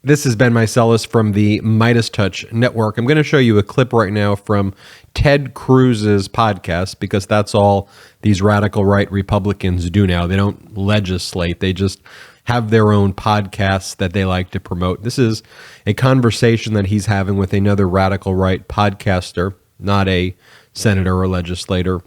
This is Ben Meiselas from the MeidasTouch network. I'm going to show you a clip right now from Ted Cruz's podcast, because that's all these radical right Republicans do now. They don't legislate. They just have their own podcasts that they like to promote. This is a conversation that he's having with another radical right podcaster, not a senator or legislator,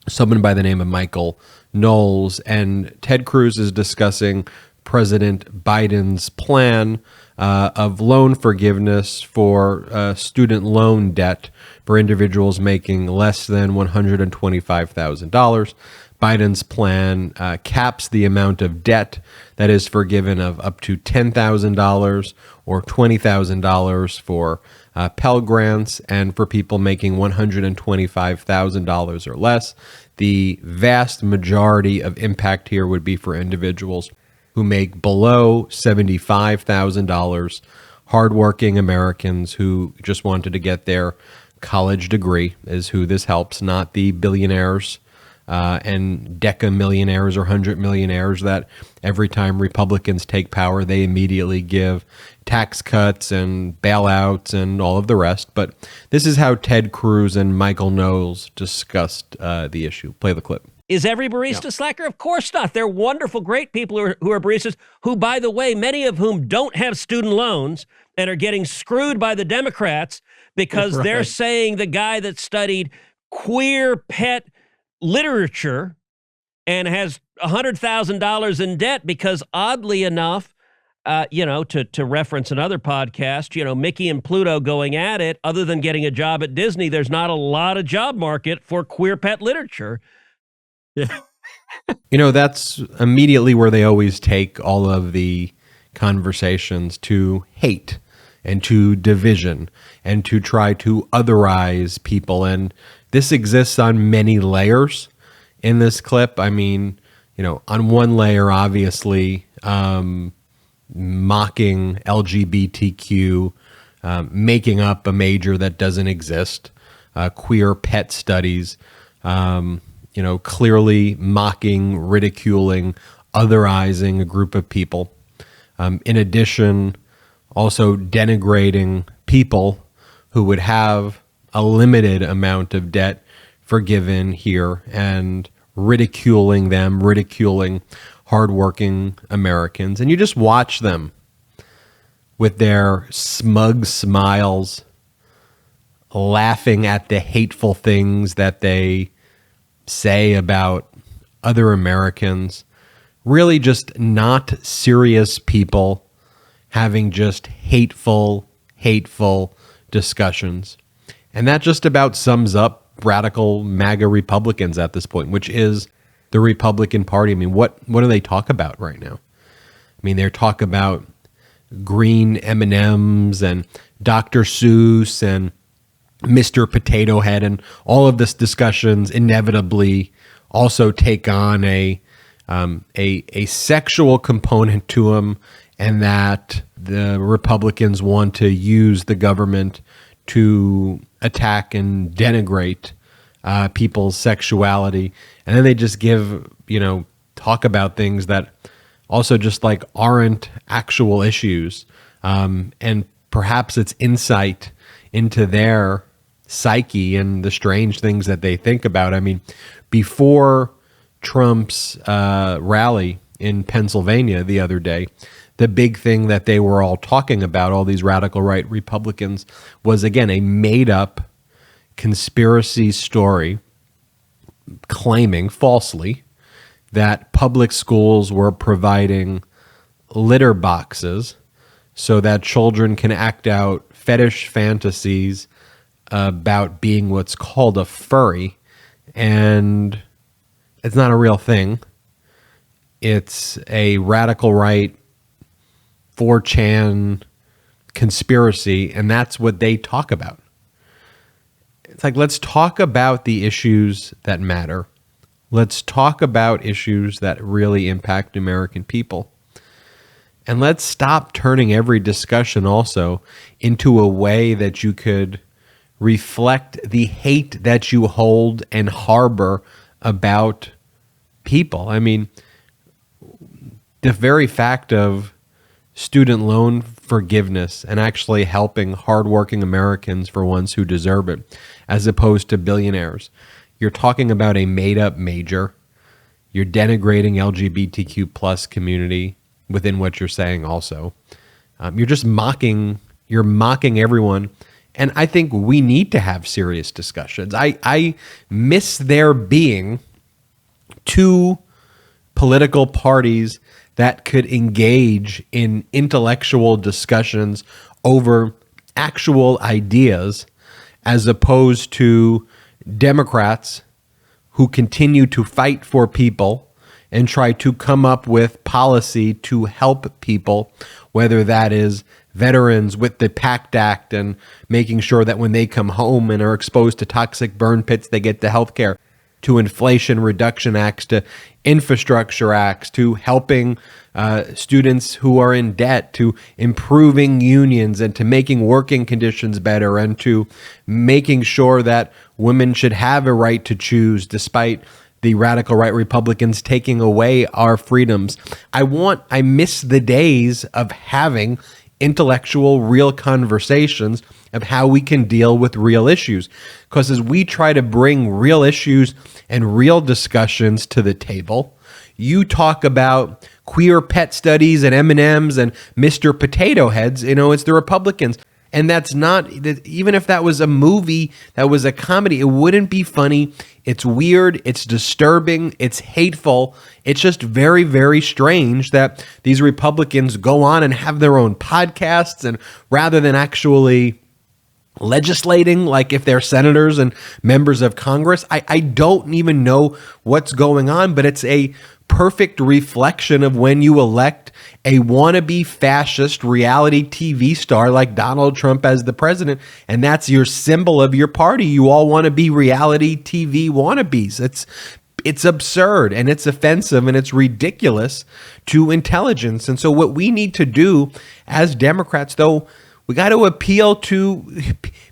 someone by the name of Michael Knowles. And Ted Cruz is discussing President Biden's plan of loan forgiveness for student loan debt for individuals making less than $125,000. Biden's plan caps the amount of debt that is forgiven of up to $10,000 or $20,000 for Pell Grants, and for people making $125,000 or less. The vast majority of impact here would be for individuals who make below $75,000, hardworking Americans who just wanted to get their college degree is who this helps, not the billionaires and deca-millionaires or 100-millionaires that every time Republicans take power, they immediately give tax cuts and bailouts and all of the rest. But this is how Ted Cruz and Michael Knowles discussed the issue. Play the clip. Is every barista slacker? Of course not. They're wonderful, great people who are baristas, who, by the way, many of whom don't have student loans and are getting screwed by the Democrats because they're saying the guy that studied queer pet literature and has $100,000 in debt because, oddly enough, to reference another podcast, Mickey and Pluto going at it, other than getting a job at Disney, there's not a lot of job market for queer pet literature. Yeah. That's immediately where they always take all of the conversations to hate and to division and to try to otherize people. And this exists on many layers in this clip. I mean, on one layer, obviously, mocking LGBTQ, making up a major that doesn't exist, queer pet studies, clearly mocking, ridiculing, otherizing a group of people. In addition, also denigrating people who would have a limited amount of debt forgiven here, and ridiculing them, ridiculing hardworking Americans. And you just watch them with their smug smiles, laughing at the hateful things that they say about other Americans, really just not serious people having just hateful discussions. And that just about sums up radical MAGA Republicans at this point, which is the Republican Party. I mean, what do they talk about right now? I mean, they talk about green M&Ms and Dr. Seuss and Mr. Potato Head, and all of this discussions inevitably also take on a sexual component to them, and that the Republicans want to use the government to attack and denigrate people's sexuality. And then they just talk about things that also just aren't actual issues. And perhaps it's insight into their psyche and the strange things that they think about. I mean, before Trump's rally in Pennsylvania the other day, the big thing that they were all talking about, all these radical right Republicans, was, again, a made-up conspiracy story claiming falsely that public schools were providing litter boxes so that children can act out fetish fantasies about being what's called a furry. And it's not a real thing. It's a radical right 4chan conspiracy, and that's what they talk about. It's let's talk about the issues that matter. Let's talk about issues that really impact American people. And let's stop turning every discussion also into a way that you could reflect the hate that you hold and harbor about people. I mean, the very fact of student loan forgiveness and actually helping hardworking Americans for ones who deserve it, as opposed to billionaires. You're talking about a made-up major. You're denigrating LGBTQ plus community within what you're saying also. You're just mocking everyone. And I think we need to have serious discussions. I miss there being two political parties that could engage in intellectual discussions over actual ideas, as opposed to Democrats who continue to fight for people and try to come up with policy to help people, whether that is veterans with the PACT Act and making sure that when they come home and are exposed to toxic burn pits, they get the health care, to Inflation Reduction Acts, to infrastructure acts, to helping students who are in debt, to improving unions and to making working conditions better, and to making sure that women should have a right to choose despite the radical right Republicans taking away our freedoms. I miss the days of having intellectual, real conversations of how we can deal with real issues. Because as we try to bring real issues and real discussions to the table, you talk about queer pet studies and M&Ms and Mr. Potato Heads, it's the Republicans. And that's not, even if that was a movie, that was a comedy, it wouldn't be funny. It's weird, it's disturbing, it's hateful. It's just very, very strange that these Republicans go on and have their own podcasts, and rather than actually legislating, like if they're senators and members of Congress, I don't even know what's going on, but it's a perfect reflection of when you elect a wannabe fascist reality TV star like Donald Trump as the president, and that's your symbol of your party. You all want to be reality TV wannabes. It's absurd, and it's offensive, and it's ridiculous to intelligence. And so what we need to do as Democrats, though, we got to appeal to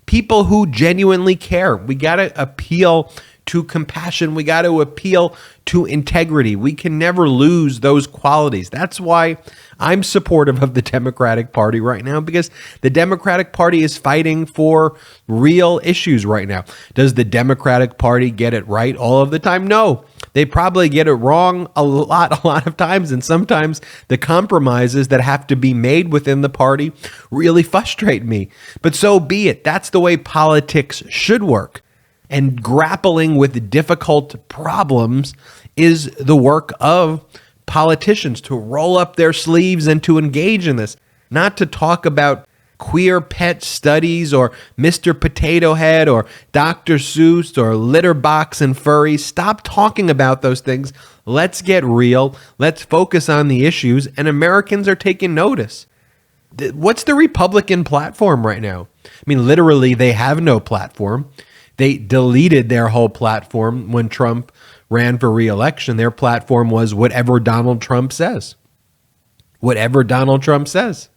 people who genuinely care. We got to appeal to compassion. We got to appeal to integrity. We can never lose those qualities. That's why I'm supportive of the Democratic Party right now, because the Democratic Party is fighting for real issues right now. Does the Democratic Party get it right all of the time? No. They probably get it wrong a lot of times, and sometimes the compromises that have to be made within the party really frustrate me. But so be it. That's the way politics should work. And grappling with difficult problems is the work of politicians, to roll up their sleeves and to engage in this, not to talk about queer pet studies or Mr. Potato Head or Dr. Seuss or litter box and furries. Stop talking about those things. Let's get real. Let's focus on the issues, and Americans are taking notice. What's the Republican platform right now? I mean, literally, they have no platform. They deleted their whole platform when Trump ran for re-election. Their platform was whatever Donald Trump says. Whatever Donald Trump says.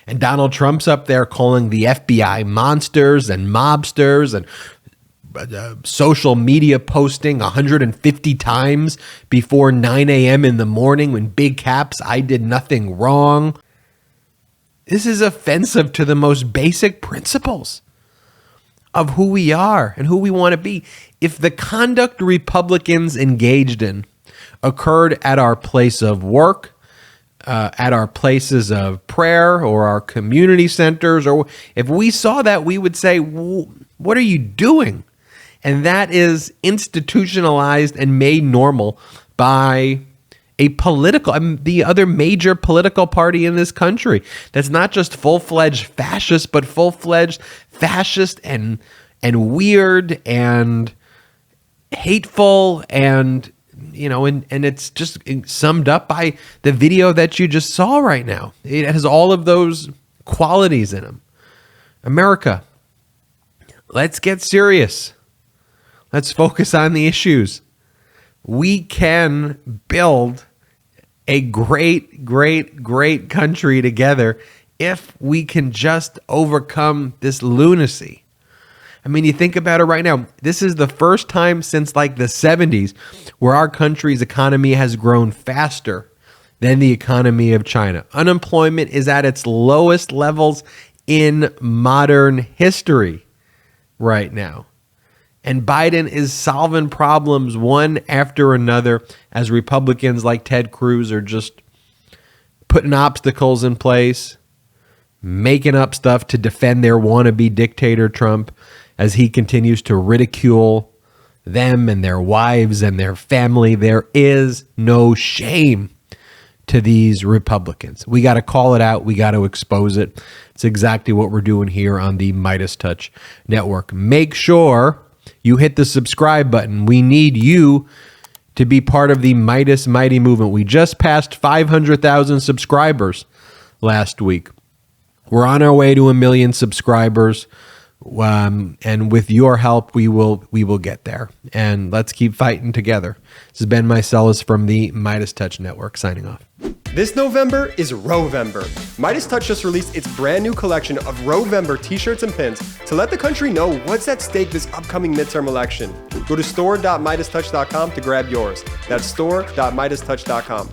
And Donald Trump's up there calling the FBI monsters and mobsters, and social media posting 150 times before 9 a.m. in the morning in big caps, "I did nothing wrong." This is offensive to the most basic principles of who we are and who we want to be. If the conduct Republicans engaged in occurred at our place of work, at our places of prayer or our community centers, or if we saw that, we would say, what are you doing? And that is institutionalized and made normal by the other major political party in this country. That's not just full-fledged fascist, but full-fledged fascist and weird and hateful, and it's just summed up by the video that you just saw right now. It has all of those qualities in them. America, let's get serious. Let's focus on the issues. We can build a great, great, great country together if we can just overcome this lunacy. I mean, you think about it right now. This is the first time since like the 70s where our country's economy has grown faster than the economy of China. Unemployment is at its lowest levels in modern history right now. And Biden is solving problems one after another as Republicans like Ted Cruz are just putting obstacles in place, making up stuff to defend their wannabe dictator Trump as he continues to ridicule them and their wives and their family. There is no shame to these Republicans. We got to call it out. We got to expose it. It's exactly what we're doing here on the MeidasTouch Network. Make sure you hit the subscribe button. We need you to be part of the Meidas Mighty movement. We just passed 500,000 subscribers last week. We're on our way to 1 million subscribers. And with your help, we will get there. And let's keep fighting together. This is Ben Meiselas from the MeidasTouch Network signing off. This November is Rowvember. MeidasTouch just released its brand new collection of Rowvember t-shirts and pins to let the country know what's at stake this upcoming midterm election. Go to store.meidastouch.com to grab yours. That's store.meidastouch.com.